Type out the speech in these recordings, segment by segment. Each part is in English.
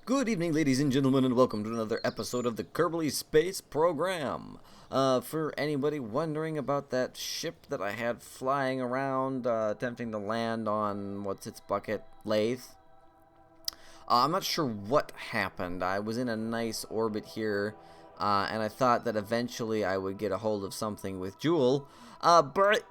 Good evening, ladies and gentlemen, and welcome to another episode of the Kerbal Space Program. For anybody wondering about that ship that I had flying around, attempting to land on, what's its bucket, lathe? I'm not sure what happened. I was in a nice orbit here, and I thought that eventually I would get a hold of something with Jewel, but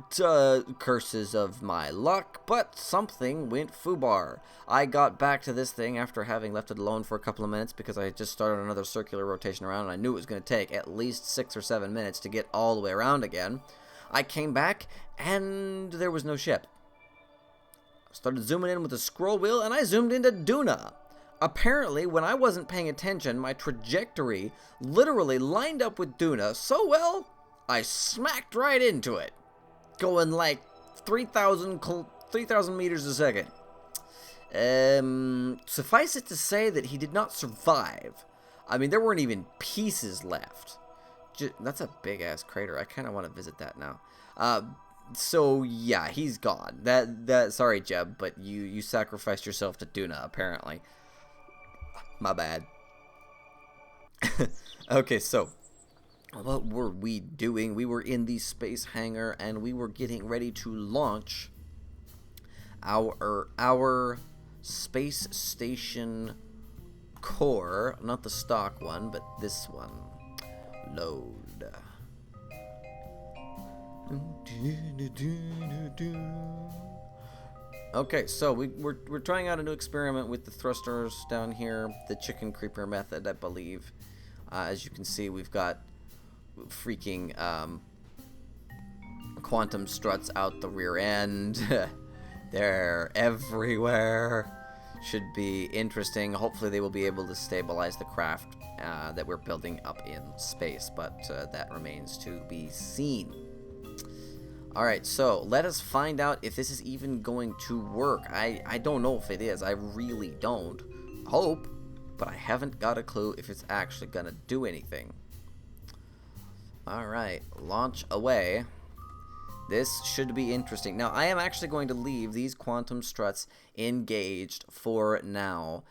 curses of my luck, but something went foobar. I got back to this thing after having left it alone for a couple of minutes because I had just started another circular rotation around, and I knew it was going to take at least 6 or 7 minutes to get all the way around again. I came back, and there was no ship. Started zooming in with the scroll wheel, and I zoomed into Duna. Apparently, when I wasn't paying attention, my trajectory literally lined up with Duna so well, I smacked right into it, going like 3,000 meters a second. Suffice it to say that he did not survive. I mean, there weren't even pieces left. That's a big-ass crater. I kind of want to visit that now. So, yeah, he's gone. Sorry, Jeb, but you sacrificed yourself to Duna, apparently. My bad. Okay, so what were we doing? We were in the space hangar, and we were getting ready to launch our space station core. Not the stock one, but this one. Load. Okay, so we're trying out a new experiment with the thrusters down here, the chicken creeper method, I believe. As you can see, we've got freaking quantum struts out the rear end. They're everywhere. Should be interesting. Hopefully they will be able to stabilize the craft that we're building up in space, but that remains to be seen. Alright, so let us find out if this is even going to work. I don't know if it is. I really don't. Hope, but I haven't got a clue if it's actually going to do anything. Alright, launch away. This should be interesting. Now, I am actually going to leave these quantum struts engaged for now,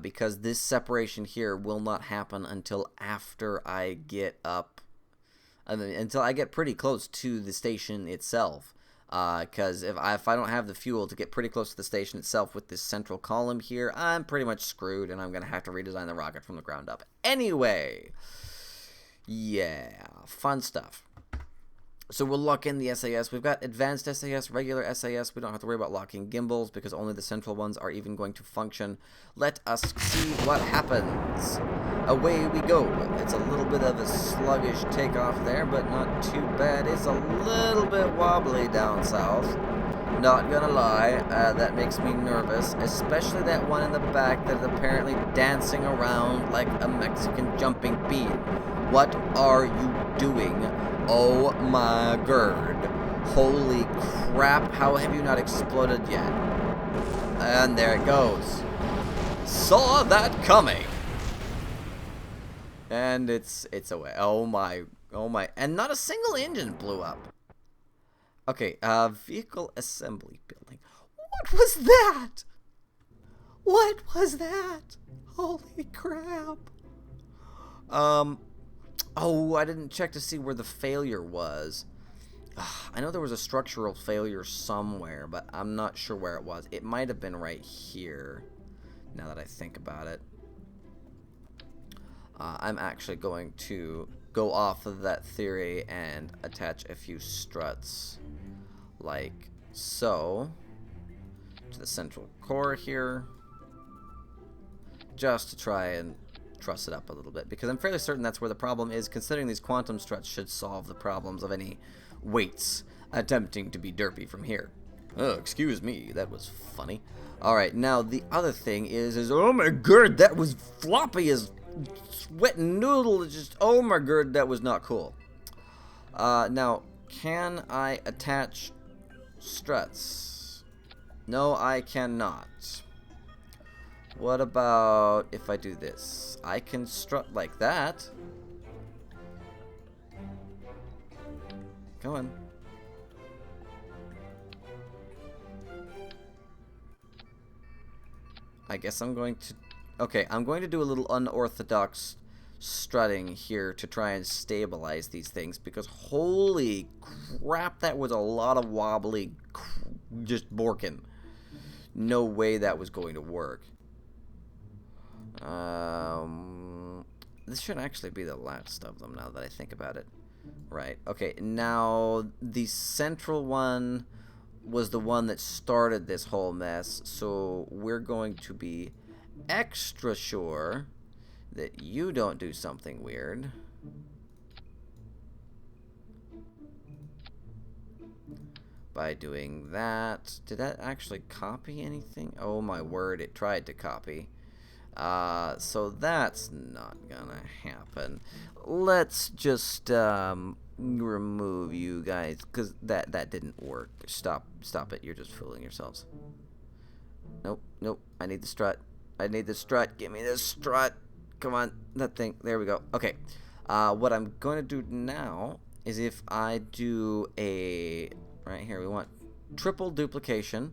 because this separation here will not happen until after I get up. Until I get pretty close to the station itself, because if I don't have the fuel to get pretty close to the station itself with this central column here, I'm pretty much screwed, and I'm going to have to redesign the rocket from the ground up. Anyway, yeah, fun stuff. So we'll lock in the SAS. We've got advanced SAS, regular SAS. We don't have to worry about locking gimbals because only the central ones are even going to function. Let us see what happens. Away we go. It's a little bit of a sluggish takeoff there, but not too bad. It's a little bit wobbly down south. Not gonna lie, that makes me nervous, especially that one in the back that is apparently dancing around like a Mexican jumping bean. What are you doing? Oh my god. Holy crap, how have you not exploded yet? And there it goes. Saw that coming. And it's away. Oh my. And not a single engine blew up. Okay, vehicle assembly building. What was that? What was that? Holy crap. Oh, I didn't check to see where the failure was. I know there was a structural failure somewhere, but I'm not sure where it was. It might have been right here, now that I think about it. I'm actually going to go off of that theory and attach a few struts, like so, to the central core here, just to try and truss it up a little bit, because I'm fairly certain that's where the problem is, considering these quantum struts should solve the problems of any weights attempting to be derpy from here. Oh, excuse me, that was funny. Alright, now the other thing is oh my god, that was floppy as sweat noodle. Just, oh my god, that was not cool. Now, can I attach struts? No, I cannot. What about if I do this? I can strut like that. Come on. I guess I'm going to Okay, I'm going to do a little unorthodox strutting here to try and stabilize these things, because holy crap, that was a lot of wobbly just borking. No way that was going to work. This should actually be the last of them now that I think about it. Right, okay, now the central one was the one that started this whole mess, so we're going to be extra sure that you don't do something weird. By doing that. Did that actually copy anything? Oh my word, it tried to copy. So that's not gonna happen. Let's just remove you guys, because that didn't work. Stop it. You're just fooling yourselves. Nope. I need the strut. Give me this strut. Come on, that thing. There we go. Okay. What I'm going to do now is, if I do a right here, we want triple duplication.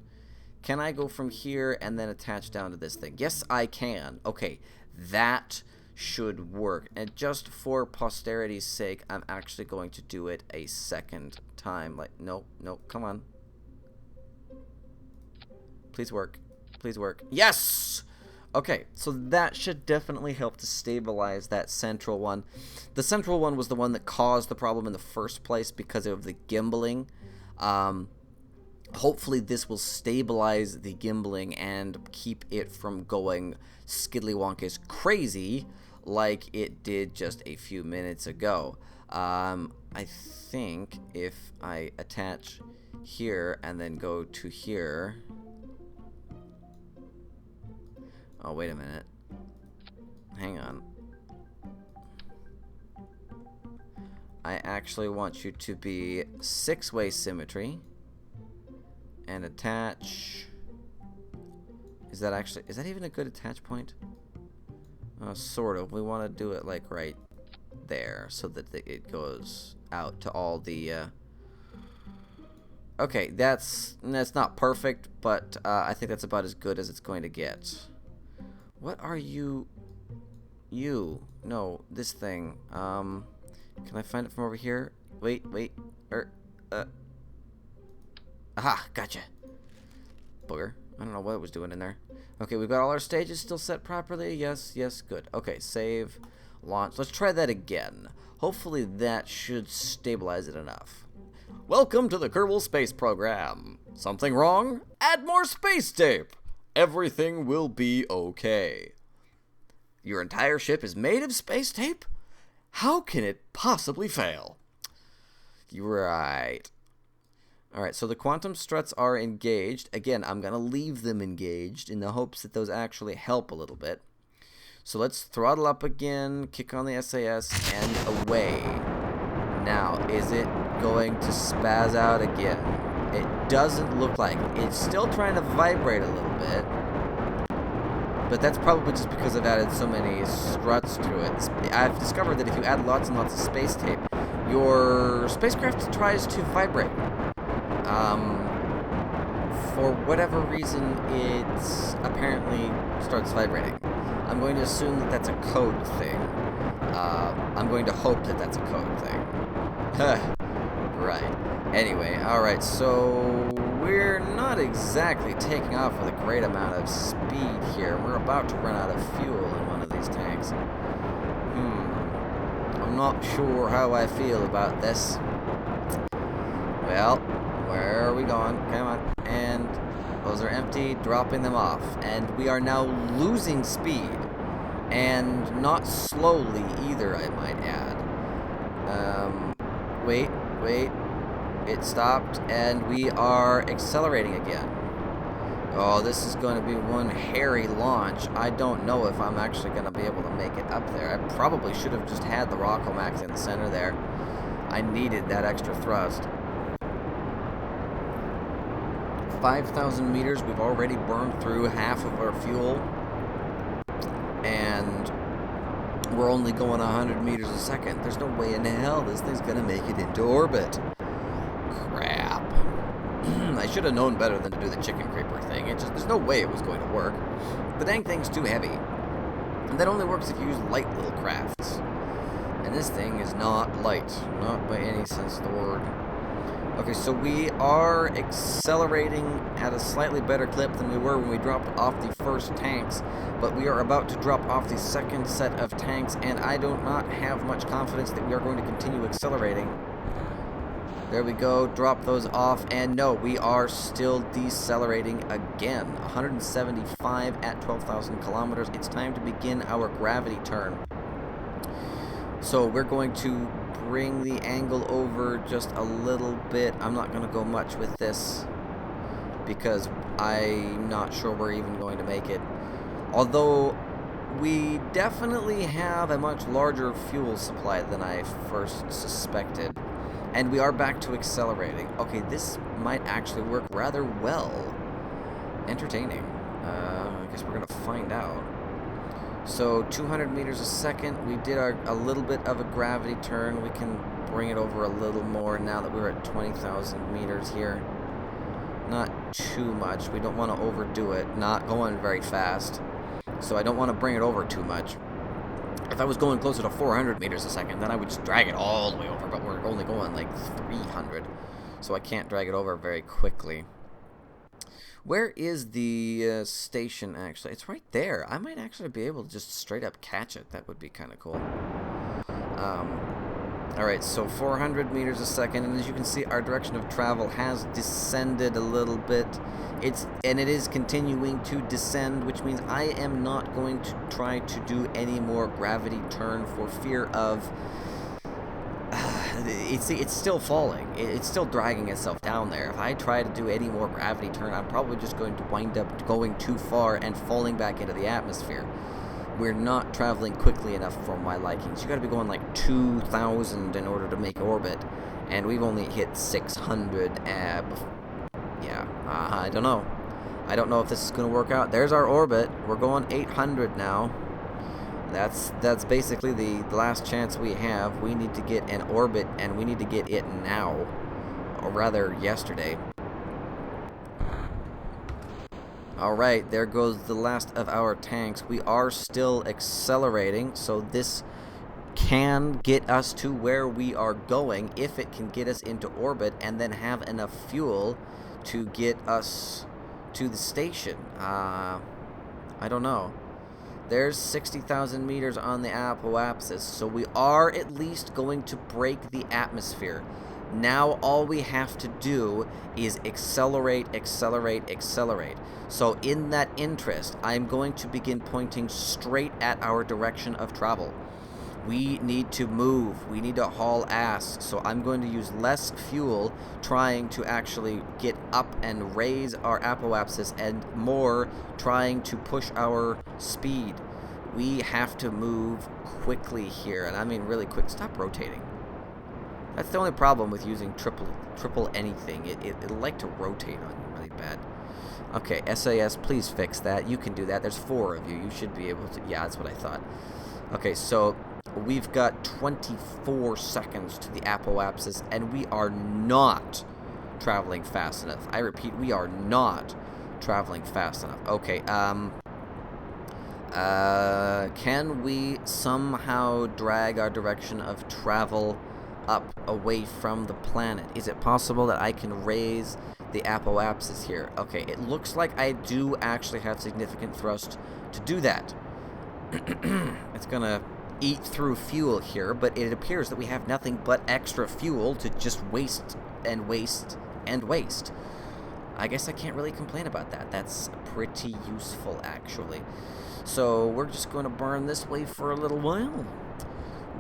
Can I go from here and then attach down to this thing? Yes, I can. Okay, that should work. And just for posterity's sake, I'm actually going to do it a second time. Like, nope, come on. Please work. Yes! Okay, so that should definitely help to stabilize that central one. The central one was the one that caused the problem in the first place because of the gimbaling. Hopefully this will stabilize the gimbaling and keep it from going skiddly-wonkus crazy like it did just a few minutes ago. I think if I attach here and then go to here... Oh, wait a minute. Hang on. I actually want you to be 6-way symmetry. And attach... Is that even a good attach point? Sort of. We want to do it like right there, so that it goes out to all the... Okay, that's not perfect, but I think that's about as good as it's going to get. What are you? No, this thing. Can I find it from over here? Wait. Aha, gotcha. Booger. I don't know what it was doing in there. Okay, we've got all our stages still set properly. Yes, good. Okay, save, launch. Let's try that again. Hopefully that should stabilize it enough. Welcome to the Kerbal Space Program. Something wrong? Add more space tape. Everything will be okay. Your entire ship is made of space tape? How can it possibly fail? You're right. Alright, so the quantum struts are engaged. Again, I'm going to leave them engaged in the hopes that those actually help a little bit. So let's throttle up again, kick on the SAS, and away. Now, is it going to spaz out again? It doesn't look like it. It's still trying to vibrate a little bit. But that's probably just because I've added so many struts to it. I've discovered that if you add lots and lots of space tape, your spacecraft tries to vibrate. For whatever reason, it apparently starts vibrating. I'm going to assume that that's a code thing. I'm going to hope that that's a code thing. Right. Anyway, alright, so we're not exactly taking off with a great amount of speed here. We're about to run out of fuel in one of these tanks. I'm not sure how I feel about this. Well, where are we going? Come on. And those are empty, dropping them off. And we are now losing speed. And not slowly either, I might add. Wait. It stopped, and we are accelerating again. Oh, this is going to be one hairy launch. I don't know if I'm actually going to be able to make it up there. I probably should have just had the Rockomax in the center there. I needed that extra thrust. 5,000 meters, we've already burned through half of our fuel. And we're only going 100 meters a second. There's no way in hell this thing's going to make it into orbit. Crap. I should have known better than to do the chicken creeper thing. There's no way it was going to work. The dang thing's too heavy. And that only works if you use light little crafts. And this thing is not light, not by any sense of the word. Okay, so we are accelerating at a slightly better clip than we were when we dropped off the first tanks, but we are about to drop off the second set of tanks, and I do not have much confidence that we are going to continue accelerating. There we go, drop those off, and no, we are still decelerating again. 175 at 12,000 kilometers. It's time to begin our gravity turn. So we're going to bring the angle over just a little bit. I'm not going to go much with this because I'm not sure we're even going to make it. Although we definitely have a much larger fuel supply than I first suspected. And we are back to accelerating. Okay, this might actually work rather well. Entertaining. I guess we're going to find out. So 200 meters a second, we did a little bit of a gravity turn. We can bring it over a little more now that we're at 20,000 meters here. Not too much. We don't want to overdo it. Not going very fast. So I don't want to bring it over too much. If I was going closer to 400 meters a second, then I would just drag it all the way over. But we're only going like 300. So I can't drag it over very quickly. Where is the station, actually? It's right there. I might actually be able to just straight up catch it. That would be kind of cool. Alright, so 400 meters a second, and as you can see, our direction of travel has descended a little bit. And it is continuing to descend, which means I am not going to try to do any more gravity turn for fear of... It's still falling. It's still dragging itself down there. If I try to do any more gravity turn, I'm probably just going to wind up going too far and falling back into the atmosphere. We're not traveling quickly enough for my likings. You gotta be going like 2,000 in order to make orbit, and we've only hit 600. Yeah, I don't know. I don't know if this is gonna work out. There's our orbit. We're going 800 now. That's basically the last chance we have. We need to get an orbit, and we need to get it now, or rather yesterday. Alright, there goes the last of our tanks. We are still accelerating, so this can get us to where we are going if it can get us into orbit and then have enough fuel to get us to the station. I don't know. There's 60,000 meters on the apoapsis, so we are at least going to break the atmosphere. Now all we have to do is accelerate, accelerate, accelerate. So in that interest, I'm going to begin pointing straight at our direction of travel. We need to move. We need to haul ass. So I'm going to use less fuel trying to actually get up and raise our apoapsis, and more trying to push our speed. We have to move quickly here, and I mean really quick. Stop rotating. That's the only problem with using triple anything. It'll like to rotate on you really bad. Okay, SAS, please fix that. You can do that. There's 4 of you. You should be able to. Yeah, that's what I thought. Okay, so we've got 24 seconds to the apoapsis, and we are not traveling fast enough. I repeat, we are not traveling fast enough. Okay, can we somehow drag our direction of travel up away from the planet? Is it possible that I can raise the apoapsis here? Okay, it looks like I do actually have significant thrust to do that. It's gonna eat through fuel here, but it appears that we have nothing but extra fuel to just waste and waste and waste. I guess I can't really complain about that. That's pretty useful, actually. So we're just going to burn this way for a little while.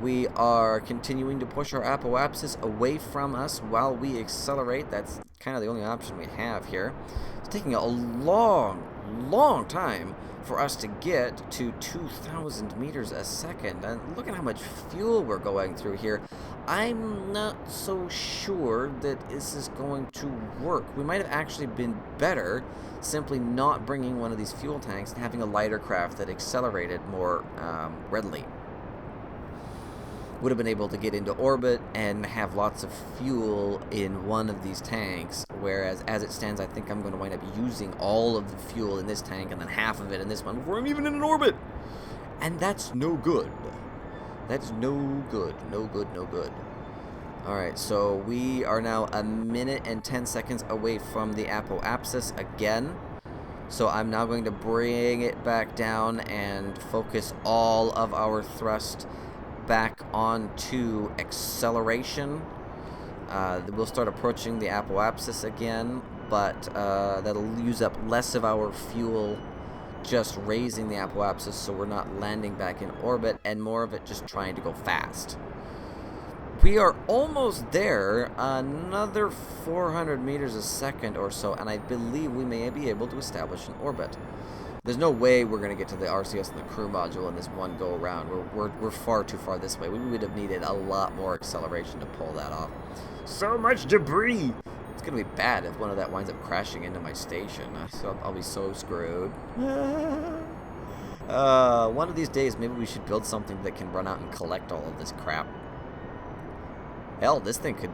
We are continuing to push our apoapsis away from us while we accelerate. That's kind of the only option we have here. It's taking a long time for us to get to 2,000 meters a second. And look at how much fuel we're going through here. I'm not so sure that this is going to work. We might have actually been better simply not bringing one of these fuel tanks and having a lighter craft that accelerated more readily. Would have been able to get into orbit and have lots of fuel in one of these tanks, whereas as it stands, I think I'm going to wind up using all of the fuel in this tank and then half of it in this one before I'm even in an orbit. And that's no good. That's no good. No good, no good. Alright, so we are now 1 minute and 10 seconds away from the apoapsis again. So I'm now going to bring it back down and focus all of our thrust back onto acceleration. We'll start approaching the apoapsis again, but that'll use up less of our fuel just raising the apoapsis, so we're not landing back in orbit, and more of it just trying to go fast. We are almost there, another 400 meters a second or so, and I believe we may be able to establish an orbit. There's no way we're going to get to the RCS and the crew module in this one go around. We're far too far this way. We would have needed a lot more acceleration to pull that off. So much debris! It's going to be bad if one of that winds up crashing into my station. So I'll be so screwed. One of these days, maybe we should build something that can run out and collect all of this crap. Hell, this thing could...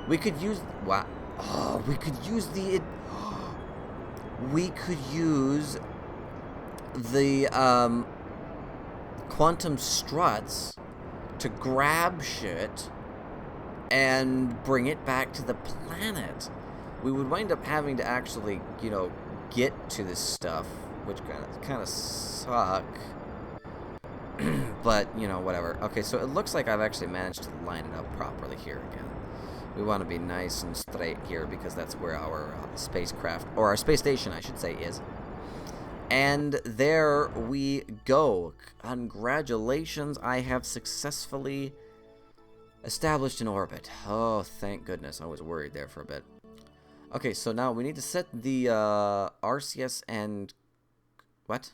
We could use... Wow. Oh, we could use the... We could use the quantum struts to grab shit and bring it back to the planet. We would wind up having to actually, you know, get to this stuff, which kind of suck. But, you know, whatever. Okay, so it looks like I've actually managed to line it up properly here again. We want to be nice and straight here because that's where our spacecraft, or our space station, I should say, is. And there we go. Congratulations, I have successfully established an orbit. Oh, thank goodness. I was worried there for a bit. Okay, so now we need to set the RCS and... What?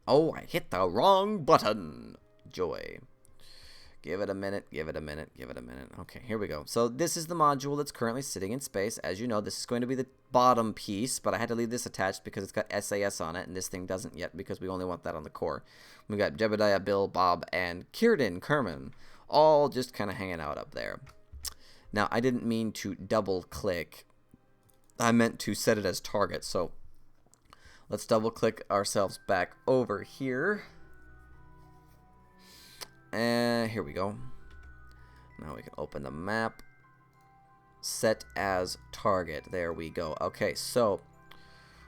Oh, I hit the wrong button. Joy. Give it a minute, give it a minute, give it a minute. Okay, here we go. So this is the module that's currently sitting in space. As you know, this is going to be the bottom piece, but I had to leave this attached because it's got SAS on it, and this thing doesn't yet because we only want that on the core. We got Jebediah, Bill, Bob, and Kierden Kerman, all just kind of hanging out up there. Now, I didn't mean to double-click. I meant to set it as target, so let's double-click ourselves back over here. And here we go. Now we can open the map. Set as target. There we go. Okay, so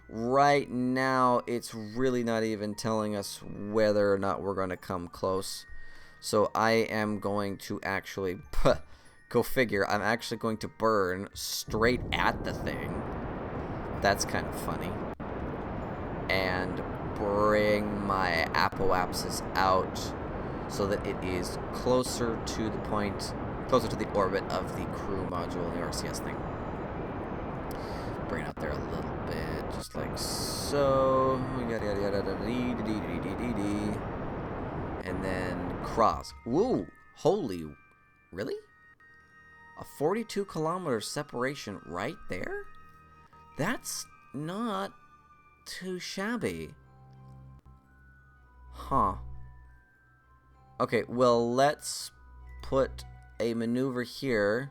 right now it's really not even telling us whether or not we're going to come close. So I am going to actually, go figure, I'm actually going to burn straight at the thing. That's kind of funny. And bring my apoapsis out so that it is closer to the point, closer to the orbit of the crew module and the RCS thing. Bring it up there a little bit, just like so. Yada yada yada yada. And then cross. Whoa! Holy, really? A 42-kilometer separation right there? That's not too shabby. Huh. Okay, well, let's put a maneuver here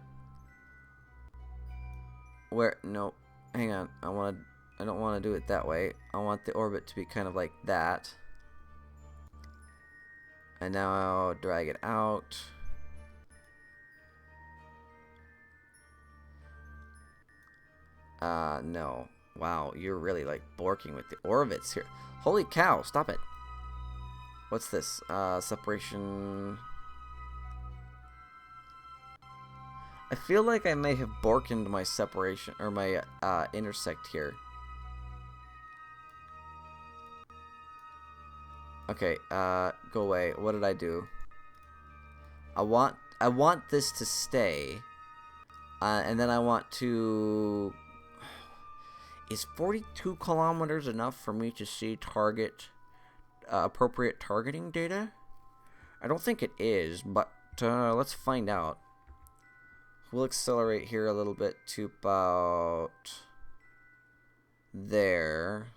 where, no, hang on, I don't want to do it that way. I want the orbit to be kind of like that. And now I'll drag it out. No. Wow, you're really like borking with the orbits here. Holy cow, stop it. What's this? Separation. I feel like I may have borkened my separation, or my intersect here. Okay, go away. What did I do? I want this to stay. And then I want to... Is 42 kilometers enough for me to see target... appropriate targeting data? I don't think it is, but let's find out. We'll accelerate here a little bit to about there.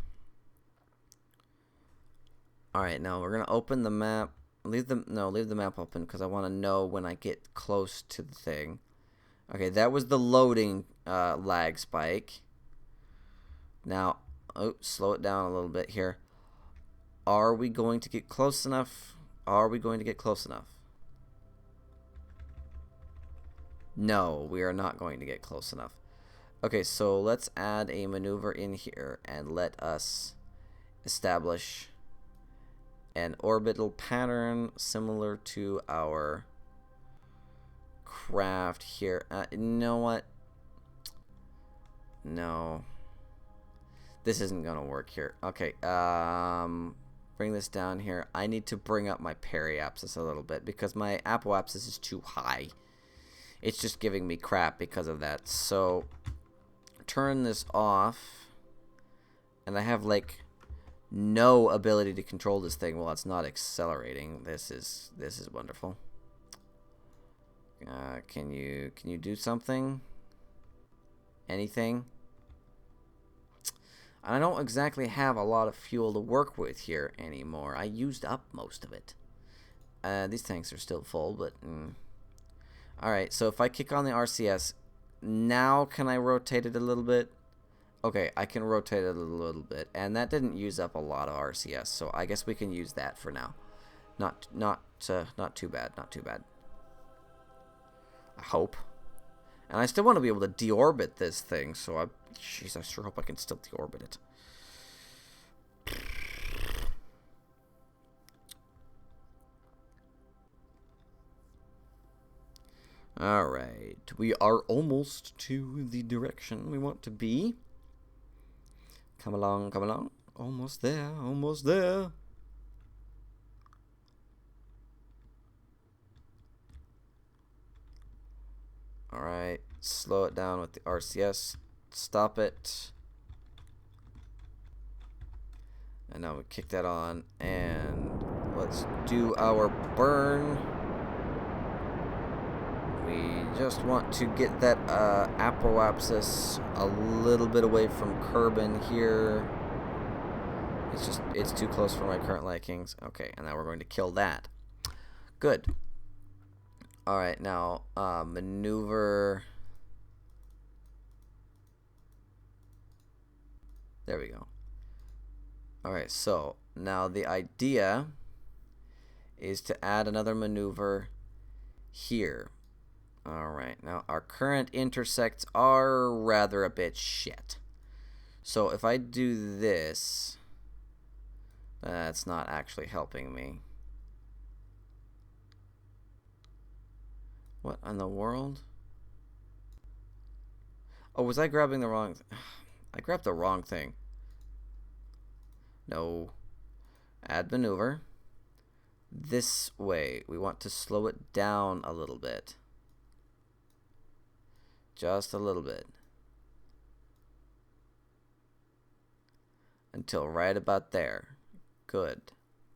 Alright, now we're gonna open the map. Leave the map open because I want to know when I get close to the thing. Okay, that was the loading lag spike. Now, oh, slow it down a little bit here. Are we going to get close enough? Are we going to get close enough? No, we are not going to get close enough. Okay, so let's add a maneuver in here and let us establish an orbital pattern similar to our craft here. You know what? No. This isn't gonna work here. Okay, bring this down here. I need to bring up my periapsis a little bit because my apoapsis is too high. It's just giving me crap because of that. So turn this off, and I have like no ability to control this thing while it's not accelerating. This is wonderful. Can you do something? Anything? I don't exactly have a lot of fuel to work with here anymore. I used up most of it. These tanks are still full, but alright, so if I kick on the RCS, now can I rotate it a little bit? Okay, I can rotate it a little bit, and that didn't use up a lot of RCS, so I guess we can use that for now. Not too bad, not too bad. I hope. And I still want to be able to deorbit this thing, so jeez, I sure hope I can still deorbit it. Alright, we are almost to the direction we want to be. Come along, come along. Almost there, almost there. Alright, slow it down with the RCS. Stop it. And now we kick that on, and let's do our burn. We just want to get that apoapsis a little bit away from Kerbal here. It's too close for my current likings. Okay, and now we're going to kill that. Good. Alright, now maneuver. There we go. Alright, so now the idea is to add another maneuver here. Alright, now our current intersects are rather a bit shit. So if I do this, that's not actually helping me. What in the world? Oh, was I grabbing the wrong I grabbed the wrong thing. No. Add maneuver. This way. We want to slow it down a little bit. Just a little bit. Until right about there. Good.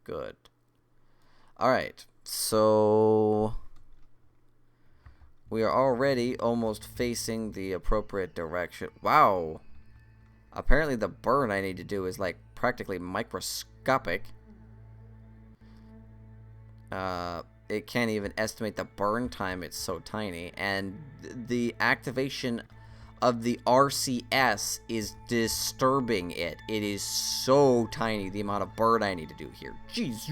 Good. Alright. So we are already almost facing the appropriate direction. Wow. Apparently the burn I need to do is like practically microscopic. It can't even estimate the burn time, it's so tiny, and the activation of the RCS is disturbing it. It is so tiny, the amount of burn I need to do here. Jeez.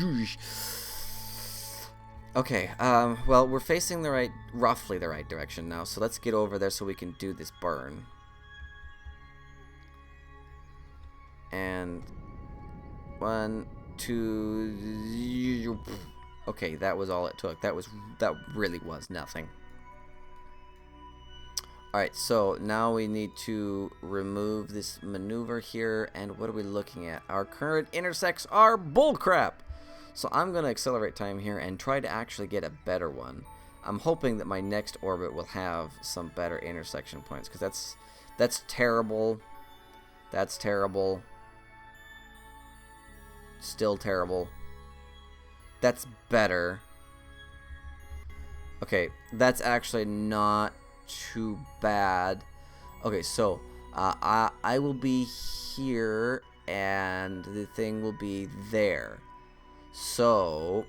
Okay, well, we're facing the roughly the right direction now, so let's get over there so we can do this burn. And 1, 2. Okay, that was all it took. That really was nothing. Alright, so now we need to remove this maneuver here, and what are we looking at? Our current intersects are bullcrap! So I'm going to accelerate time here and try to actually get a better one. I'm hoping that my next orbit will have some better intersection points, because that's terrible. That's terrible. Still terrible. That's better. Okay, that's actually not too bad. Okay, so I will be here and the thing will be there. So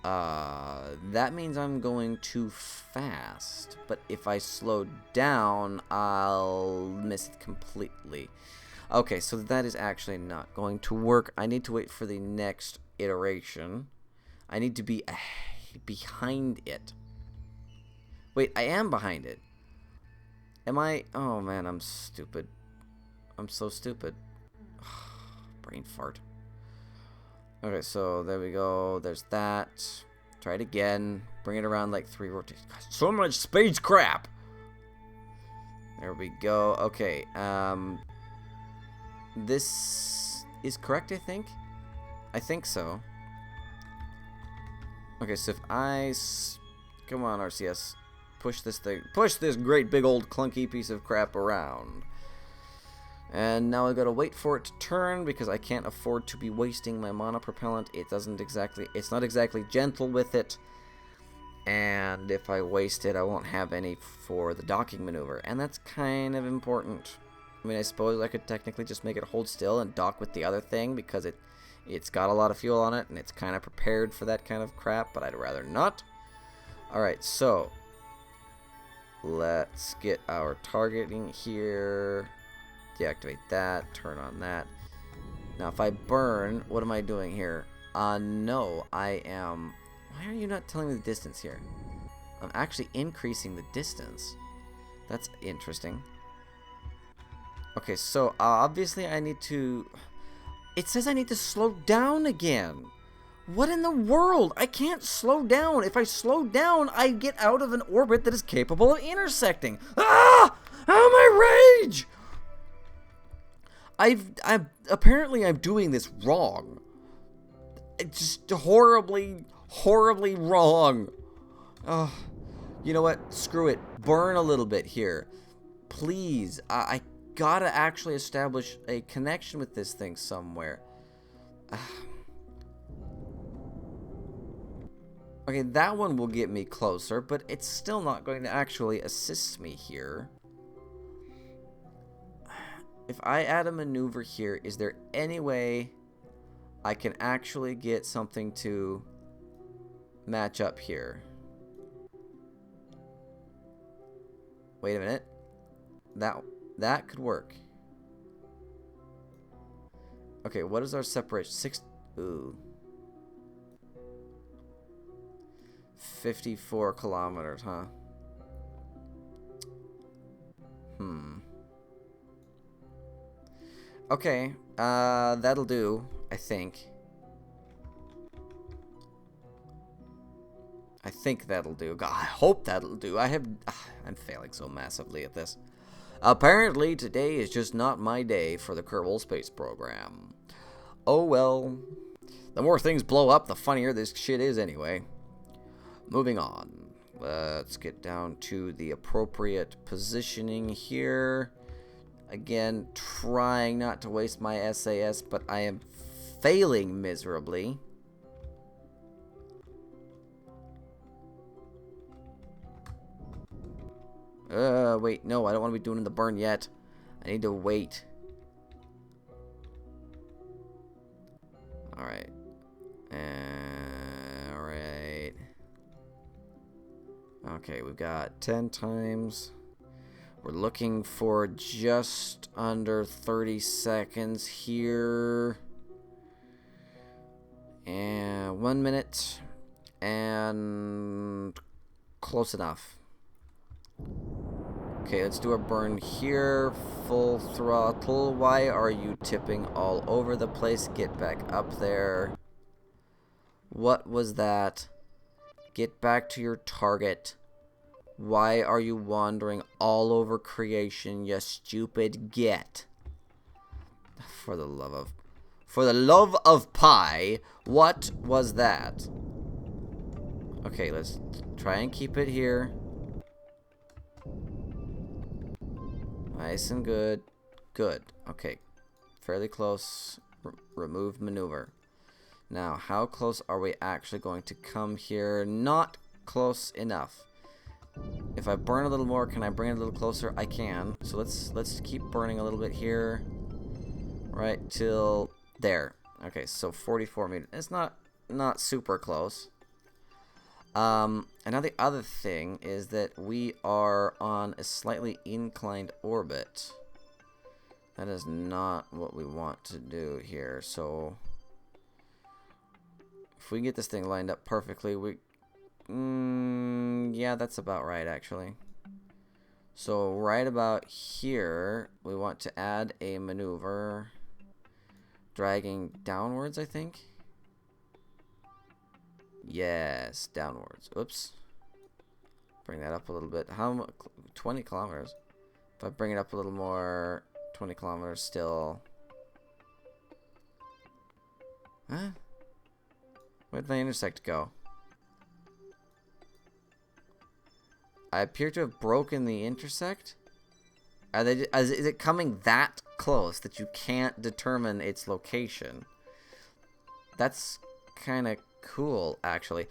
that means I'm going too fast. But if I slow down, I'll miss it completely. Okay, so that is actually not going to work. I need to wait for the next iteration. I need to be behind it. Wait, I am behind it. Am I? Oh man, I'm stupid. I'm so stupid. Brain fart. Okay, so there we go. There's that. Try it again. Bring it around like 3 rotations. God, so much space crap. There we go. Okay. This is correct, I think. I think so. Okay, so if I come on, RCS, push this thing, push this great big old clunky piece of crap around. And now I gotta wait for it to turn because I can't afford to be wasting my monopropellant. It's not exactly gentle with it. And if I waste it, I won't have any for the docking maneuver. And that's kind of important. I mean, I suppose I could technically just make it hold still and dock with the other thing because it's got a lot of fuel on it and it's kind of prepared for that kind of crap, but I'd rather not. Alright, so let's get our targeting here. Deactivate that, turn on that. Now if I burn, what am I doing here? No, I am... Why are you not telling me the distance here? I'm actually increasing the distance. That's interesting. Okay, so obviously I need to... It says I need to slow down again. What in the world? I can't slow down. If I slow down, I get out of an orbit that is capable of intersecting. Ah! Oh, my rage! Apparently I'm doing this wrong. It's just horribly wrong. Oh, you know what? Screw it. Burn a little bit here. Please. I gotta actually establish a connection with this thing somewhere. Okay, that one will get me closer, but it's still not going to actually assist me here. If I add a maneuver here, is there any way I can actually get something to match up here? Wait a minute. That could work. Okay, what is our separation? Ooh. 54 kilometers, huh? Okay, that'll do, I think. I think that'll do. God, I hope that'll do. I'm failing so massively at this. Apparently, today is just not my day for the Kerbal space program. Oh well. The more things blow up, the funnier this shit is anyway. Moving on. Let's get down to the appropriate positioning here. Again, trying not to waste my SAS, but I am failing miserably. Wait, no, I don't want to be doing the burn yet. I need to wait. Alright. Alright. Okay, we've got 10 times. We're looking for just under 30 seconds here. And 1 minute. And close enough. Okay, let's do a burn here. Full throttle. Why are you tipping all over the place? Get back up there. What was that? Get back to your target. Why are you wandering all over creation, you stupid git? For the love of pie, what was that? Okay, let's try and keep it here. Nice and good. Good. Okay. Fairly close. Remove maneuver. Now, how close are we actually going to come here? Not close enough. If I burn a little more, can I bring it a little closer? I can. So let's keep burning a little bit here. Right till there. Okay, so 44 meters. It's not super close. And now the other thing is that we are on a slightly inclined orbit. That is not what we want to do here. So if we get this thing lined up perfectly, we... yeah, that's about right, actually. So right about here, we want to add a maneuver. Dragging downwards, I think. Yes, downwards. Oops. Bring that up a little bit. How much? 20 kilometers. If I bring it up a little more, 20 kilometers still. Huh? Where'd my intersect go? I appear to have broken the intersect. Are they? Is it coming that close that you can't determine its location? That's kind of cool, actually.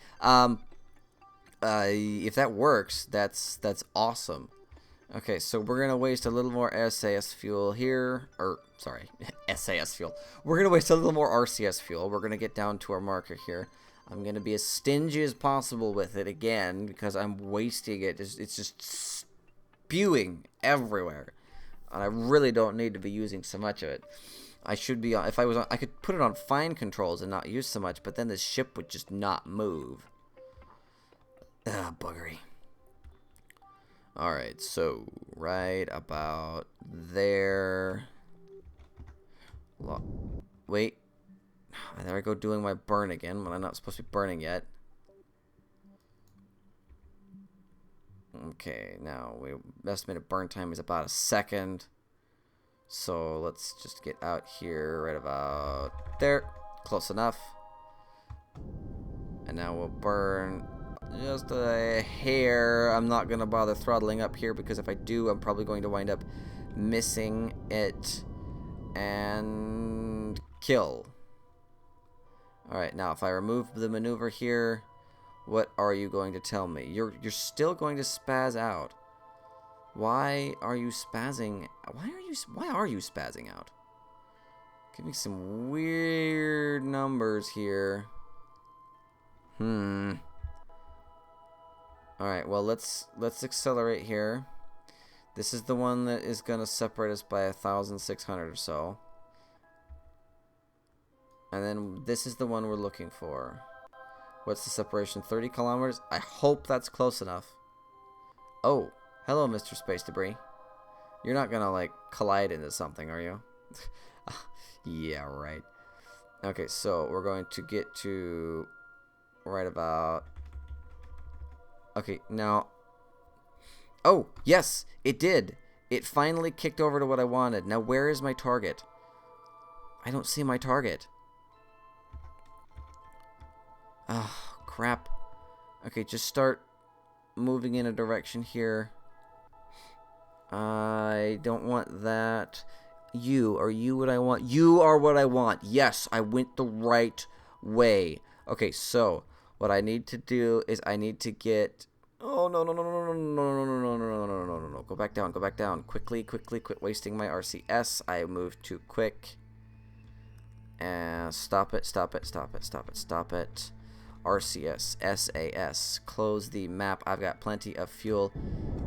If that works, that's awesome. Okay, so we're gonna waste a little more SAS fuel here, or sorry, SAS fuel. We're gonna waste a little more RCS fuel. We're gonna get down to our marker here. I'm gonna be as stingy as possible with it again because I'm wasting it. It's just spewing everywhere, and I really don't need to be using so much of it. I should be on. If I was on, I could put it on fine controls and not use so much, but then this ship would just not move. Ah, buggery. Alright, so right about there. Wait. There I go doing my burn again when I'm not supposed to be burning yet. Okay, now we estimated burn time is about a second. So let's just get out here right about there. Close enough. And now we'll burn just a hair. I'm not going to bother throttling up here because if I do, I'm probably going to wind up missing it and kill. Alright, now if I remove the maneuver here, what are you going to tell me? You're still going to spaz out. Why are you spazzing? Why are you spazzing out? Give me some weird numbers here. Alright, well let's accelerate here. This is the one that is gonna separate us by 1,600 or so. And then this is the one we're looking for. What's the separation? 30 kilometers? I hope that's close enough. Oh, hello, Mr. Space Debris. You're not gonna, like, collide into something, are you? Yeah, right. Okay, so we're going to get to right about... Okay, now... Oh, yes, it did. It finally kicked over to what I wanted. Now, where is my target? I don't see my target. Oh, crap. Okay, just start moving in a direction here. I don't want that. Are you what I want? You are what I want. Yes, I went the right way. Okay, so what I need to do is I need to get... Oh, no. Go back down. Quickly, quit wasting my RCS. I moved too quick. And stop it. RCS, SAS. Close the map. I've got plenty of fuel.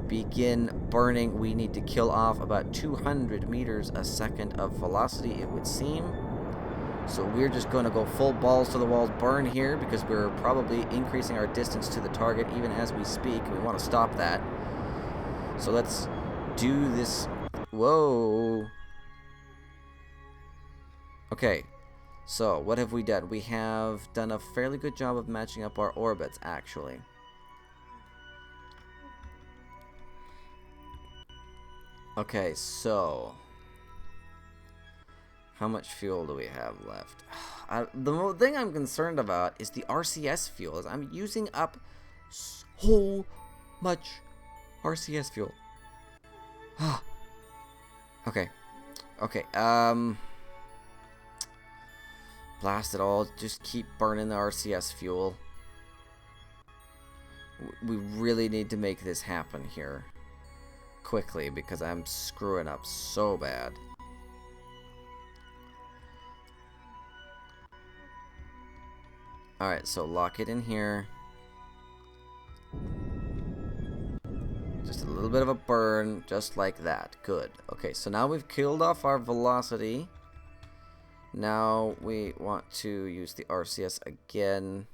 Begin burning. We need to kill off about 200 meters a second of velocity, it would seem. So we're just going to go full balls to the walls burn here because we're probably increasing our distance to the target even as we speak. We want to stop that. So let's do this. Whoa. Okay. So, what have we done? We have done a fairly good job of matching up our orbits, actually. Okay, so... How much fuel do we have left? The thing I'm concerned about is the RCS fuel. I'm using up so much RCS fuel. Okay. Blast it all. Just keep burning the RCS fuel. We really need to make this happen here quickly because I'm screwing up so bad. Alright, so lock it in here. Just a little bit of a burn, just like that. Good. Okay, so now we've killed off our velocity. Now we want to use the RCS again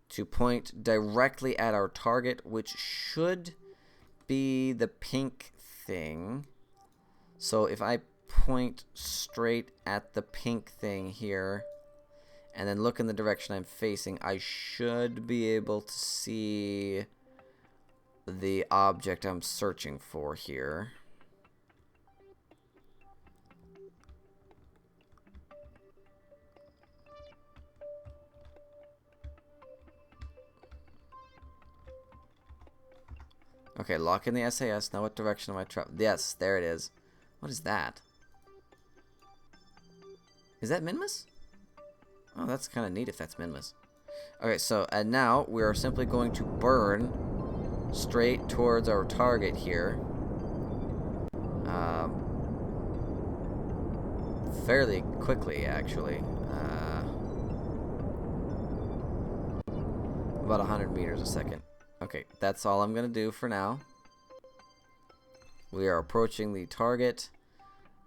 to point directly at our target, which should be the pink thing. So if I point straight at the pink thing here and then look in the direction I'm facing, I should be able to see the object I'm searching for here. Okay, lock in the SAS. Now what direction am I traveling? Yes, there it is. What is that? Is that Minmus? Oh, that's kind of neat if that's Minmus. Okay, so and now we are simply going to burn straight towards our target here. Fairly quickly, actually. About 100 meters a second. Okay, that's all I'm going to do for now. We are approaching the target.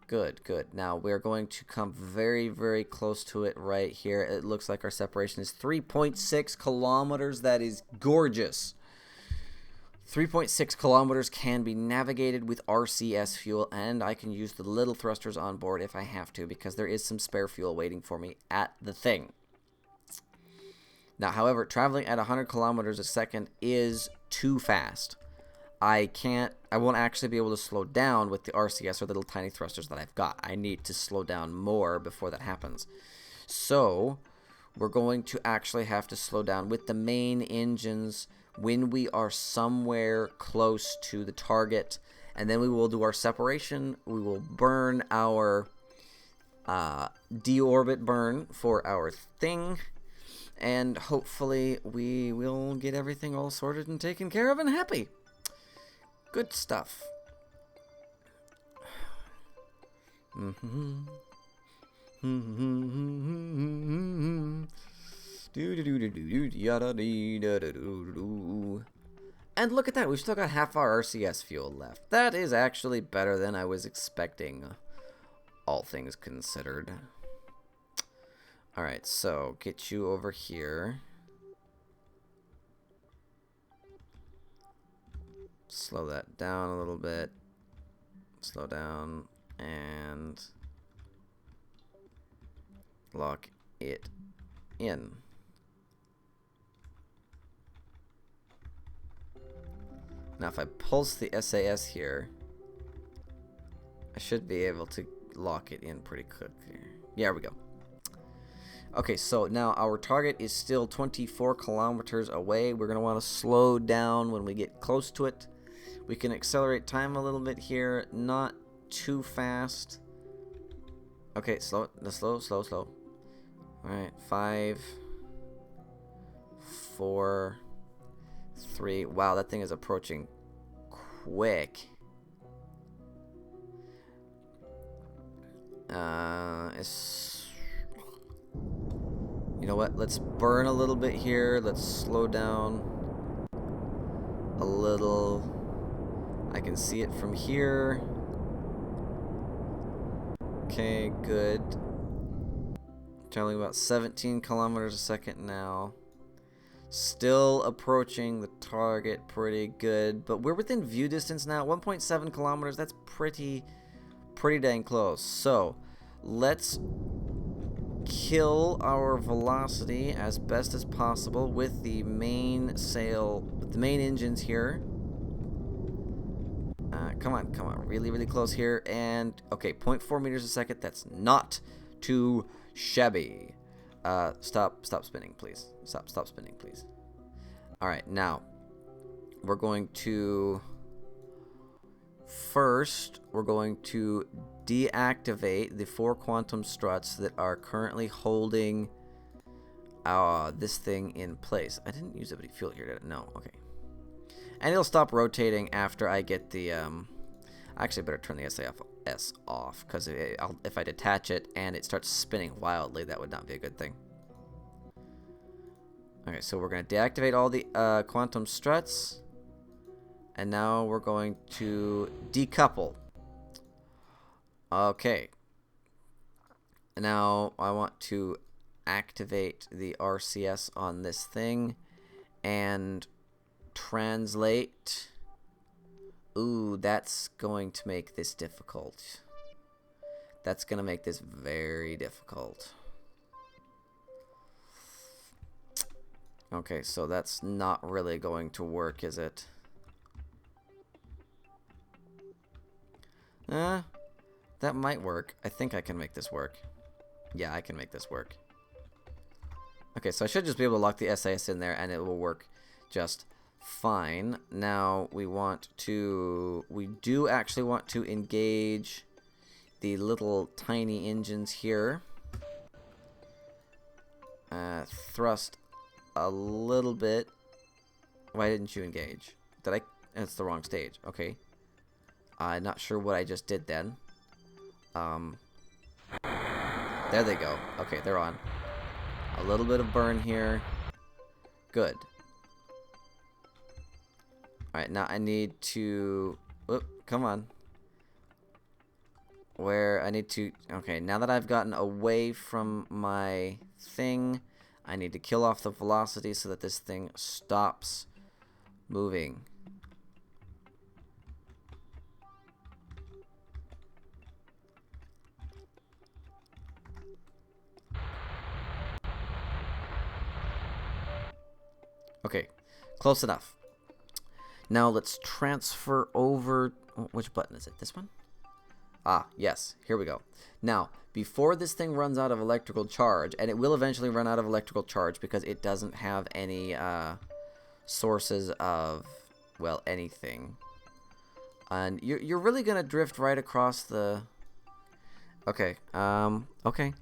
Good, good. Now we're going to come very, very close to it right here. It looks like our separation is 3.6 kilometers. That is gorgeous. 3.6 kilometers can be navigated with RCS fuel, and I can use the little thrusters on board if I have to, because there is some spare fuel waiting for me at the thing. Now, however, traveling at 100 kilometers a second is too fast. I won't actually be able to slow down with the RCS or the little tiny thrusters that I've got. I need to slow down more before that happens. So, we're going to actually have to slow down with the main engines when we are somewhere close to the target, and then we will do our separation. We will burn our deorbit burn for our thing, and hopefully we will get everything all sorted and taken care of and happy. Good stuff. And look at that, we've still got half our RCS fuel left. That is actually better than I was expecting, all things considered. Alright, so get you over here. Slow that down a little bit. Slow down and lock it in. Now if I pulse the SAS here, I should be able to lock it in pretty quickly. Yeah, there we go. Okay, so now our target is still 24 kilometers away. We're going to want to slow down when we get close to it. We can accelerate time a little bit here, not too fast. Okay, slow. Alright, 5, 4, 3. Wow, that thing is approaching quick. You know what? Let's burn a little bit here. Let's slow down a little. I can see it from here. Okay, good. Traveling about 17 kilometers a second now. Still approaching the target pretty good, but we're within view distance now. 1.7 kilometers. That's pretty dang close. So let's kill our velocity as best as possible with the main sail, with the main engines here. Come on, really close here. And okay, 0.4 meters a second. That's not too shabby. Stop spinning, please. Stop spinning, please. All right, now we're going to deactivate the 4 quantum struts that are currently holding this thing in place. I didn't use any fuel here, did I? No, okay. And it'll stop rotating after I get the actually I better turn the SAS off, because if I detach it and it starts spinning wildly, that would not be a good thing. Okay, so we're going to deactivate all the quantum struts, And now we're going to decouple. Okay. Now I want to activate the RCS on this thing and translate. Ooh, that's going to make this difficult. That's going to make this very difficult. Okay, so that's not really going to work, is it? That might work. I think I can make this work. Yeah, I can make this work. Okay, so I should just be able to lock the SAS in there and it will work just fine. Now we do actually want to engage the little tiny engines here. Thrust a little bit. Why didn't you engage? It's the wrong stage. Okay. I'm not sure what I just did then. There they go. Okay, they're on. A little bit of burn here. Good. Alright, now I need to... Whoop, come on. Where I need to... Okay, now that I've gotten away from my thing, I need to kill off the velocity so that this thing stops moving. Okay, close enough. Now let's transfer over... Which button is it? This one? Ah, yes. Here we go. Now, before this thing runs out of electrical charge, and it will eventually run out of electrical charge because it doesn't have any sources of, well, anything. And you're really going to drift right across the... Okay, okay.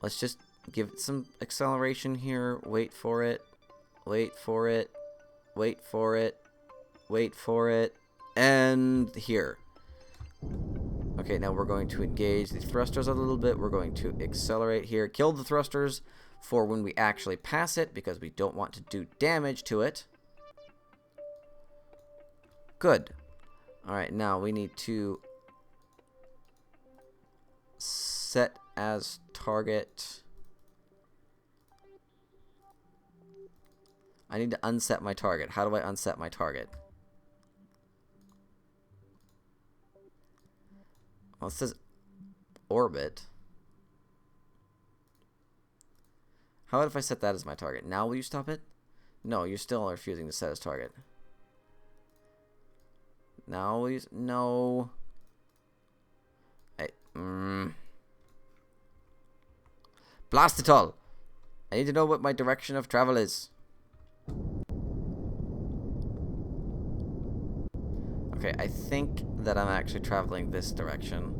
Let's just give it some acceleration here. Wait for it. Wait for it. Wait for it. Wait for it. And here. Okay, now we're going to engage the thrusters a little bit. We're going to accelerate here. Kill the thrusters for when we actually pass it because we don't want to do damage to it. Good. Alright, now we need to set as target. I need to unset my target. How do I unset my target? Well, it says orbit. How about if I set that as my target? Now will you stop it? No, you're still refusing to set as target. Now will you... No. Blast it all! I need to know what my direction of travel is. Okay, I think that I'm actually traveling this direction.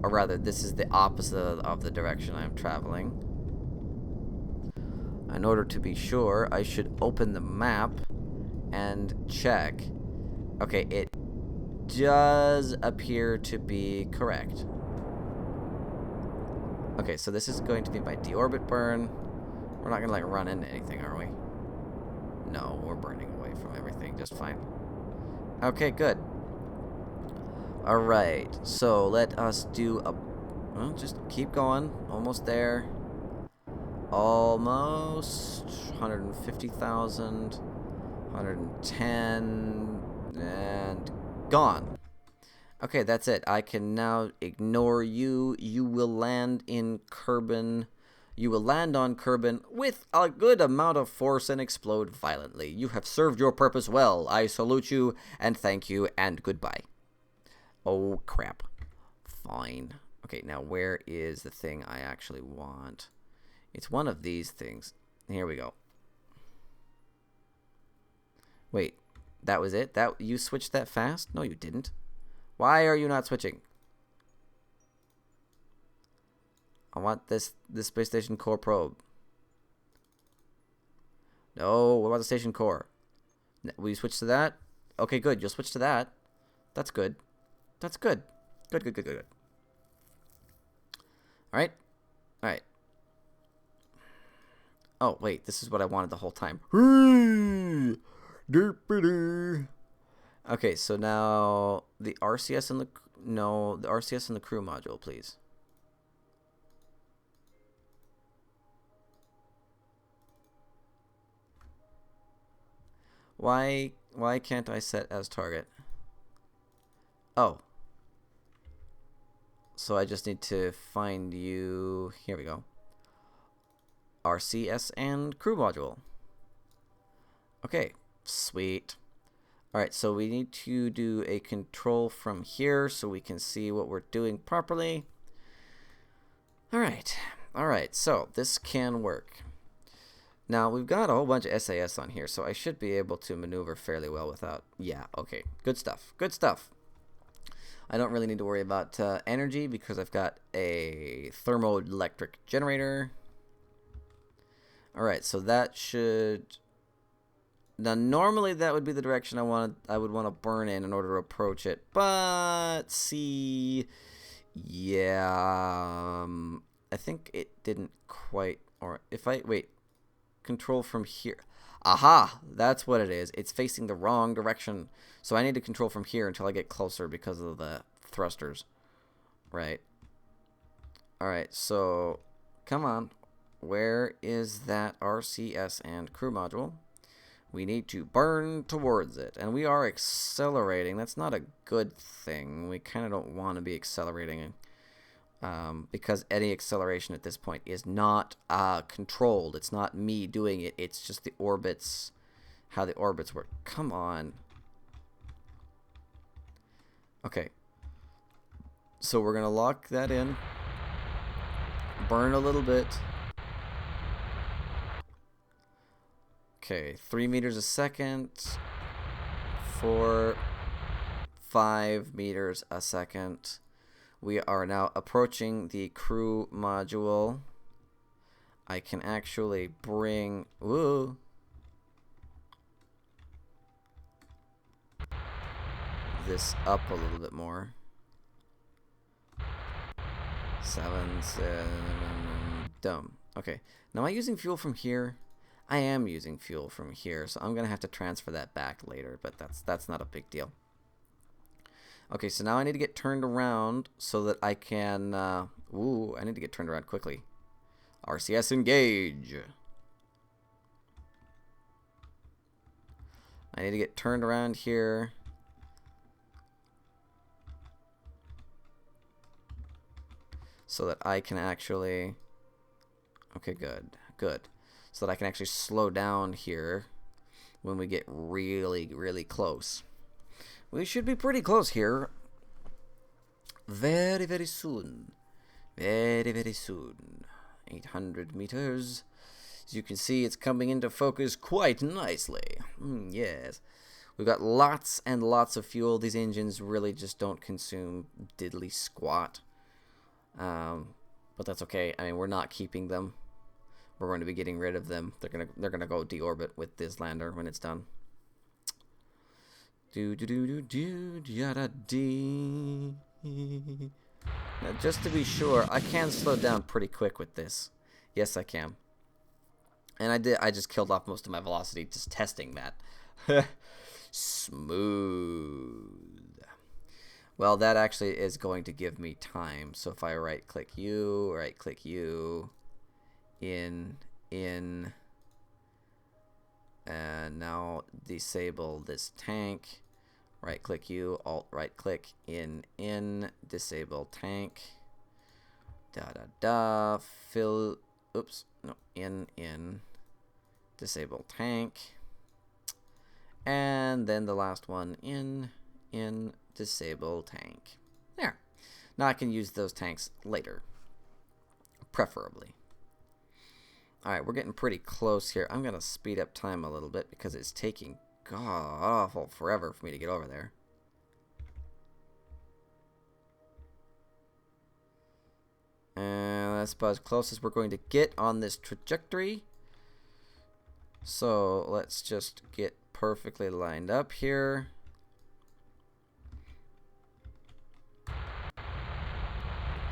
Or rather, this is the opposite of the direction I'm traveling. In order to be sure, I should open the map and check. Okay, it does appear to be correct. Okay, so this is going to be my deorbit burn. We're not going to, like, run into anything, are we? No, we're burning away from everything just fine. Okay, good. Alright, so let us do a... Well, just keep going. Almost there. Almost. 150,000. 110. And gone. Okay, that's it. I can now ignore you. You will land in Kerbal. You will land on Kerbal with a good amount of force and explode violently. You have served your purpose well. I salute you and thank you and goodbye. Oh, crap. Fine. Okay, now where is the thing I actually want? It's one of these things. Here we go. Wait, that was it? You switched that fast? No, you didn't. Why are you not switching? I want this space station core probe. No, what about the station core? Will you switch to that? Okay, good. You'll switch to that. That's good. That's good. Good, good, good, good, good. Alright. Alright. Oh, wait. This is what I wanted the whole time. Okay, so now the RCS and the RCS and the crew module, please. Why can't I set as target? Oh. So I just need to find you. Here we go. RCS and crew module. Okay, sweet. Alright, so we need to do a control from here so we can see what we're doing properly. Alright, so this can work. Now, we've got a whole bunch of SAS on here, so I should be able to maneuver fairly well without... Yeah, okay, good stuff, good stuff. I don't really need to worry about energy because I've got a thermoelectric generator. Alright, so that should... Now, normally that would be the direction I would want to burn in order to approach it, but see, yeah, I think it didn't quite, or if I, wait, control from here, aha, that's what it is, it's facing the wrong direction, so I need to control from here until I get closer because of the thrusters, right, alright, so, come on, where is that RCS and crew module? We need to burn towards it. And we are accelerating. That's not a good thing. We kind of don't want to be accelerating. Because any acceleration at this point is not controlled. It's not me doing it. It's just the orbits. How the orbits work. Come on. Okay. So we're going to lock that in. Burn a little bit. Okay, 3 meters a second, 4, 5 meters a second. We are now approaching the crew module. I can actually bring, ooh, this up a little bit more. 7, dumb. Okay, now am I using fuel from here? I am using fuel from here, so I'm gonna have to transfer that back later, but that's not a big deal. Okay, so now I need to get turned around so that I can, ooh, I need to get turned around quickly. RCS engage. I need to get turned around here. So that I can actually, okay, good. So that I can actually slow down here when we get really, really close. We should be pretty close here. Very, very soon. Very, very soon. 800 meters. As you can see, it's coming into focus quite nicely. Yes. We've got lots and lots of fuel. These engines really just don't consume diddly squat. But that's okay. I mean, we're not keeping them. We're going to be getting rid of them. They're gonna go deorbit with this lander when it's done. Now, just to be sure, I can slow down pretty quick with this. Yes, I can. And I did. I just killed off most of my velocity just testing that. Smooth. Well, that actually is going to give me time. So if I right-click you, in, and now disable this tank. Right-click you, alt-right-click, in, disable tank. Fill, oops, no, in, disable tank. And then the last one, in, disable tank. There. Now I can use those tanks later, preferably. Alright, we're getting pretty close here. I'm going to speed up time a little bit because it's taking god-awful forever for me to get over there. And that's about as close as we're going to get on this trajectory. So let's just get perfectly lined up here.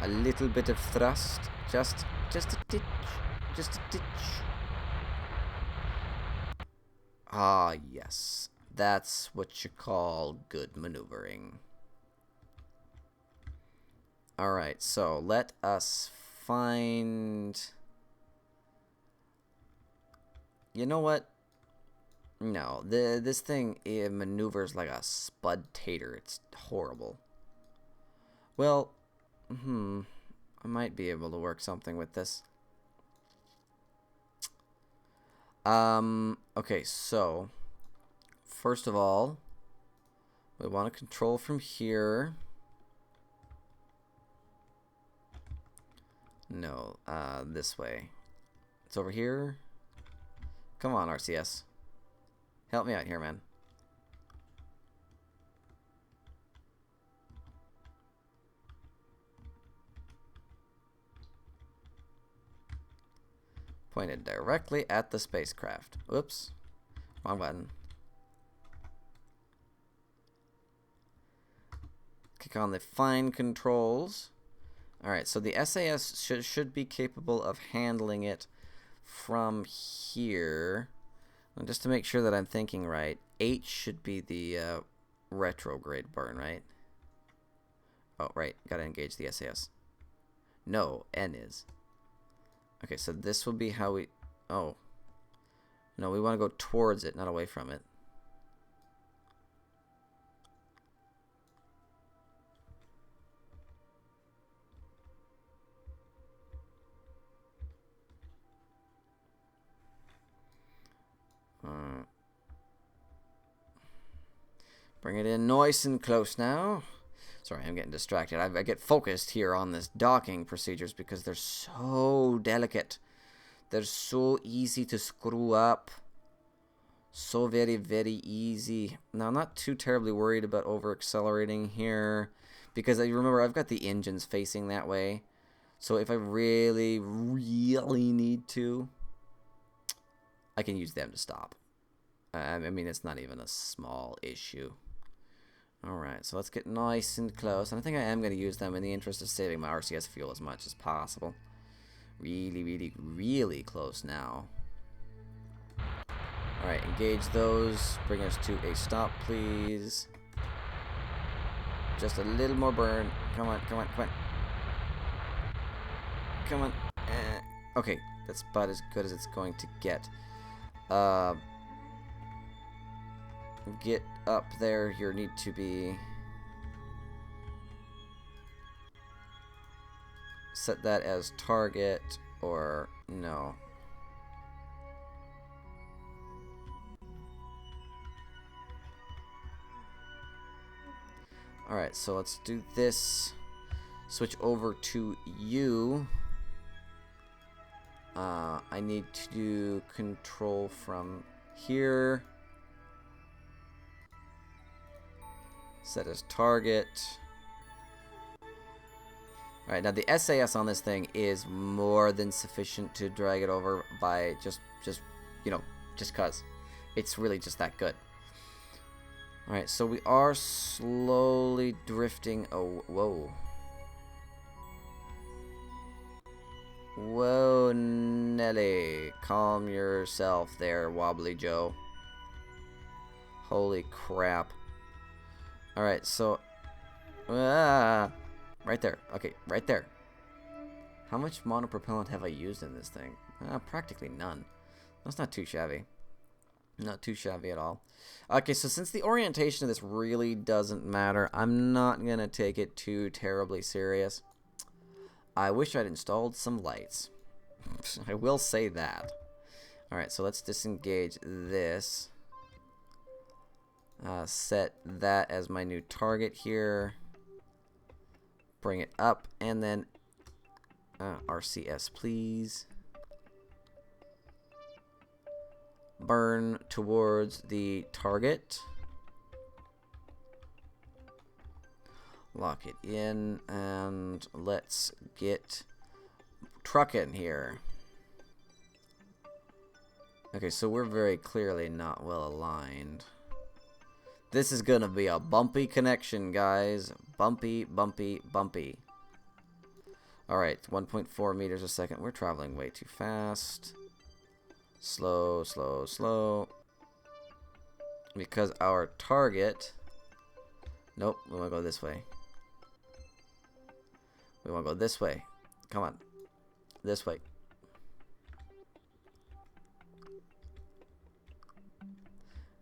A little bit of thrust, just a ditch. Just a ditch. Ah, yes. That's what you call good maneuvering. Alright, so let us find... You know what? No, this thing, it maneuvers like a spud tater. It's horrible. Well, I might be able to work something with this. Okay, so first of all, we want to control from here. No, this way. It's over here. Come on, RCS. Help me out here, man. Pointed directly at the spacecraft. Whoops. Wrong button. Click on the fine controls. Alright, so the SAS should be capable of handling it from here. And just to make sure that I'm thinking right, H should be the retrograde burn, right? Oh, right. Gotta engage the SAS. No, N is. Okay, so this will be how we... Oh. No, we want to go towards it, not away from it. Bring it in nice and close now. Sorry, I'm getting distracted. I get focused here on this docking procedures because they're so delicate. They're so easy to screw up. So very, very easy. Now, I'm not too terribly worried about over-accelerating here because remember, I've got the engines facing that way. So if I really, really need to, I can use them to stop. I mean, it's not even a small issue. Alright, so let's get nice and close. And I think I am going to use them in the interest of saving my RCS fuel as much as possible. Really, really, really close now. Alright, engage those. Bring us to a stop, please. Just a little more burn. Come on, come on, come on. Come on. Okay, that's about as good as it's going to get. Get up there. You need to be... Set that as target, or no. Alright, so let's do this. Switch over to you. I need to do control from here. Set as target. Alright, now the SAS on this thing is more than sufficient to drag it over by just you know, just cause. It's really just that good. Alright, so we are slowly drifting. Oh, whoa. Whoa, Nelly. Calm yourself there, Wobbly Joe. Holy crap. Alright, so... right there. Okay, right there. How much monopropellant have I used in this thing? Practically none. That's not too shabby. Not too shabby at all. Okay, so since the orientation of this really doesn't matter, I'm not going to take it too terribly serious. I wish I'd installed some lights. I will say that. Alright, so let's disengage this. Set that as my new target here. Bring it up, and then RCS, please. Burn towards the target. Lock it in, and let's get trucking here. Okay, so we're very clearly not well aligned. This is gonna be a bumpy connection, guys. Bumpy, bumpy, bumpy. Alright, 1.4 meters a second. We're traveling way too fast. Slow, slow, slow. because our target... Nope, we want to go this way. We want to go this way. Come on. This way.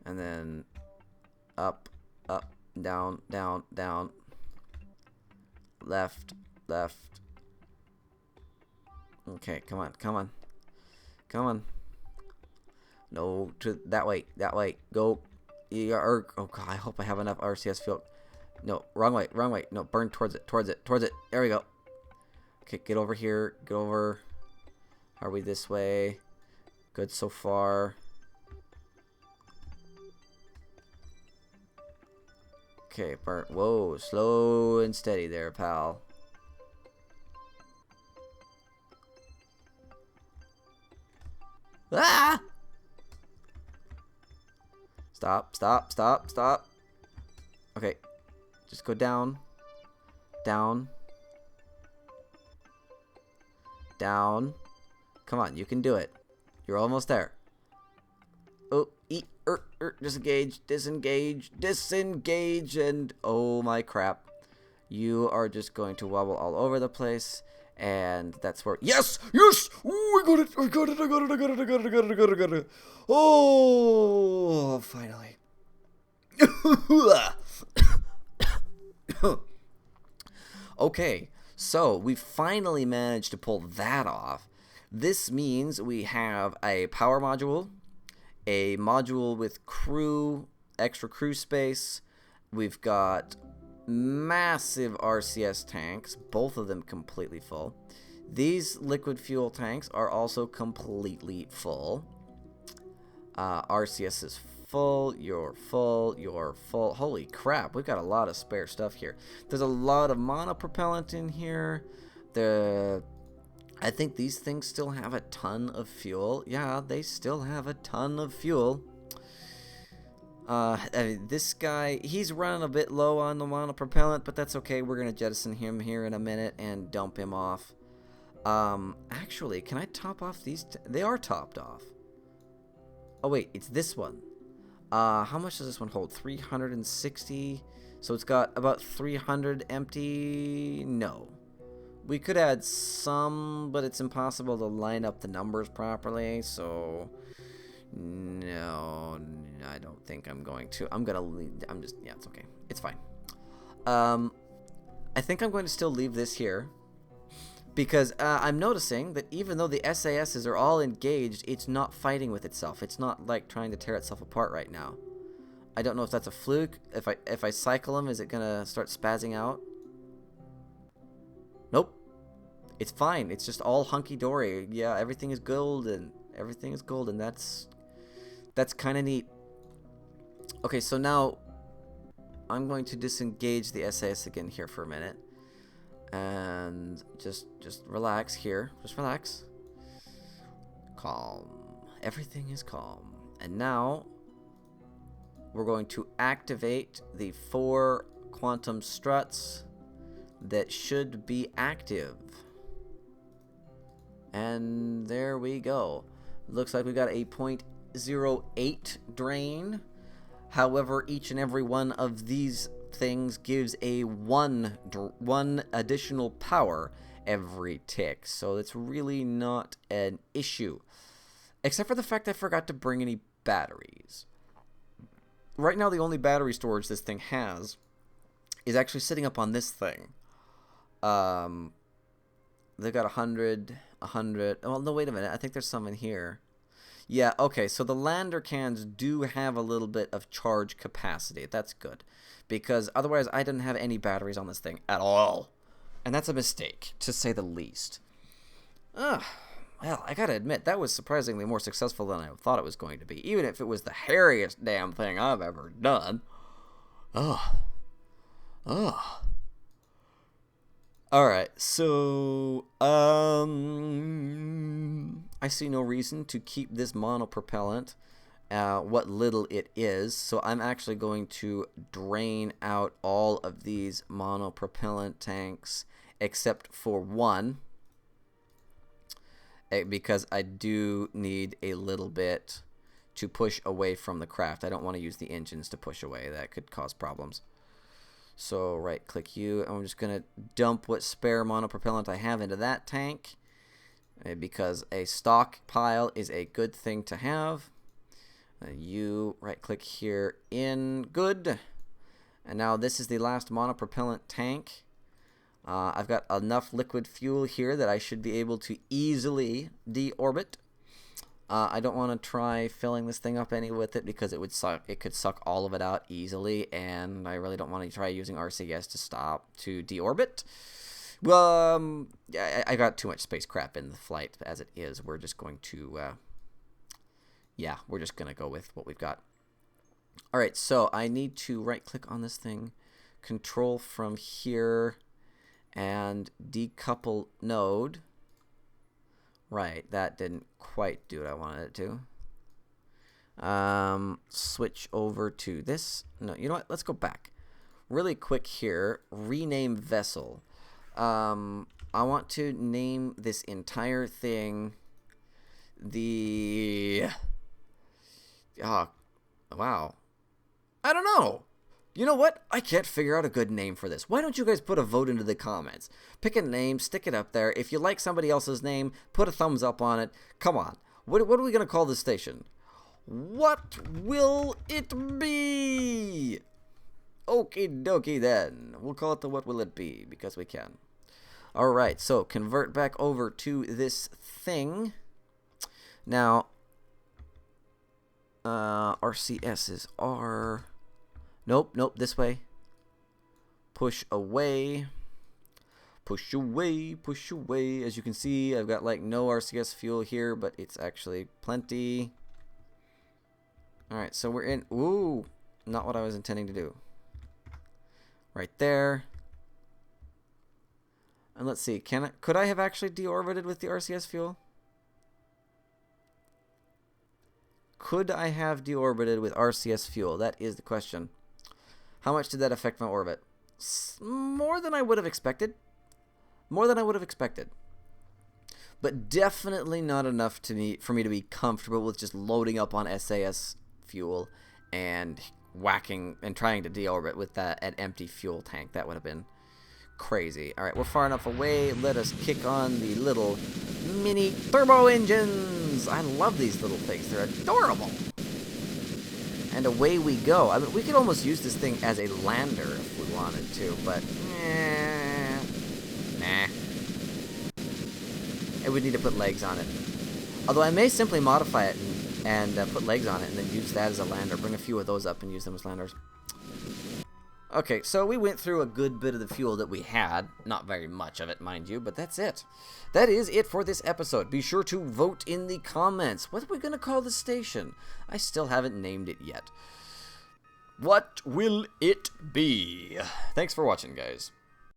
And then up, up, down, down, down. Left, left. Okay, come on, come on. Come on. No, to that way, that way. Go. Oh god, I hope I have enough RCS fuel. No, wrong way, wrong way. No, burn towards it, towards it, towards it. There we go. Okay, get over here. Get over. Are we this way? Good so far. Okay, burn. Whoa, slow and steady there, pal. Ah! Stop, stop, stop, stop. Okay, just go down. Down. Down. Come on, you can do it. You're almost there. Oh, disengage, disengage, disengage, and oh my crap. You are just going to wobble all over the place, and that's where... Yes! Yes! Oh, I got it! I got it! I got it! I got it! I got it! I got it! I got it! I got it! Oh, finally. Okay, so we finally managed to pull that off. This means we have a power module, a module with crew, extra crew space. We've got massive RCS tanks, both of them completely full. These liquid fuel tanks are also completely full. RCS is full, you're full, you're full. Holy crap, we've got a lot of spare stuff here. There's a lot of monopropellant in here. I think these things still have a ton of fuel. Yeah, they still have a ton of fuel. I mean, this guy, he's running a bit low on the monopropellant, but that's okay. We're going to jettison him here in a minute and dump him off. Actually, can I top off these? They are topped off. Oh, wait, it's this one. How much does this one hold? 360? So it's got about 300 empty? No. We could add some, but it's impossible to line up the numbers properly, so no, I don't think I'm going to. Yeah, it's okay. It's fine. I think I'm going to still leave this here because I'm noticing that even though the SASs are all engaged, it's not fighting with itself. It's not like trying to tear itself apart right now. I don't know if that's a fluke. If I cycle them, is it gonna start spazzing out? Nope. It's fine. It's just all hunky-dory. Yeah, everything is golden. Everything is golden. That's kind of neat. Okay, so now I'm going to disengage the SAS again here for a minute. And just relax here. Just relax. Calm. Everything is calm. And now we're going to activate the 4 quantum struts that should be active. And there we go. Looks like we got a 0.08 drain. However, each and every one of these things gives a one additional power every tick. So it's really not an issue. Except for the fact I forgot to bring any batteries. Right now, the only battery storage this thing has is actually sitting up on this thing. They've got 100. Oh, no, wait a minute. I think there's some in here. Yeah, okay. So the lander cans do have a little bit of charge capacity. That's good. Because otherwise, I didn't have any batteries on this thing at all. And that's a mistake, to say the least. Well, I gotta admit, that was surprisingly more successful than I thought it was going to be. Even if it was the hairiest damn thing I've ever done. Alright, so, I see no reason to keep this monopropellant, what little it is, so I'm actually going to drain out all of these monopropellant tanks, except for one, because I do need a little bit to push away from the craft. I don't want to use the engines to push away. That could cause problems. So right click you, and I'm just going to dump what spare monopropellant I have into that tank, because a stockpile is a good thing to have. You right click here in good, and now this is the last monopropellant tank. I've got enough liquid fuel here that I should be able to easily deorbit. I don't want to try filling this thing up any with it, because it would suck. It could suck all of it out easily, and I really don't want to try using RCS to deorbit. Well, I got too much space crap in the flight as it is. We're just going to, yeah, we're just going to go with what we've got. All right, so I need to right-click on this thing, control from here, and decouple node. Right, that didn't quite do what I wanted it to. Switch over to this. No, you know what? Let's go back. Really quick here. Rename vessel. I want to name this entire thing the... Oh, wow. I don't know. You know what? I can't figure out a good name for this. Why don't you guys put a vote into the comments? Pick a name, stick it up there. If you like somebody else's name, put a thumbs up on it. Come on. What are we going to call this station? What will it be? Okie dokie then. We'll call it the what will it be, because we can. Alright, so convert back over to this thing. Now, RCS is R... Nope, this way. Push away. Push away, push away. As you can see, I've got like no RCS fuel here, but it's actually plenty. Alright, so we're in... Ooh, not what I was intending to do. Right there. And let's see, could I have actually deorbited with the RCS fuel? Could I have deorbited with RCS fuel? That is the question. How much did that affect my orbit? More than I would have expected. More than I would have expected. But definitely not enough for me to be comfortable with just loading up on SAS fuel and whacking and trying to deorbit with an empty fuel tank. That would have been crazy. Alright, we're far enough away. Let us kick on the little mini turbo engines. I love these little things. They're adorable. And away we go. I mean, we could almost use this thing as a lander if we wanted to, but nah. It would need to put legs on it. Although I may simply modify it and put legs on it and then use that as a lander. Bring a few of those up and use them as landers. Okay, so we went through a good bit of the fuel that we had. Not very much of it, mind you, but that's it. That is it for this episode. Be sure to vote in the comments. What are we going to call the station? I still haven't named it yet. What will it be? Thanks for watching, guys.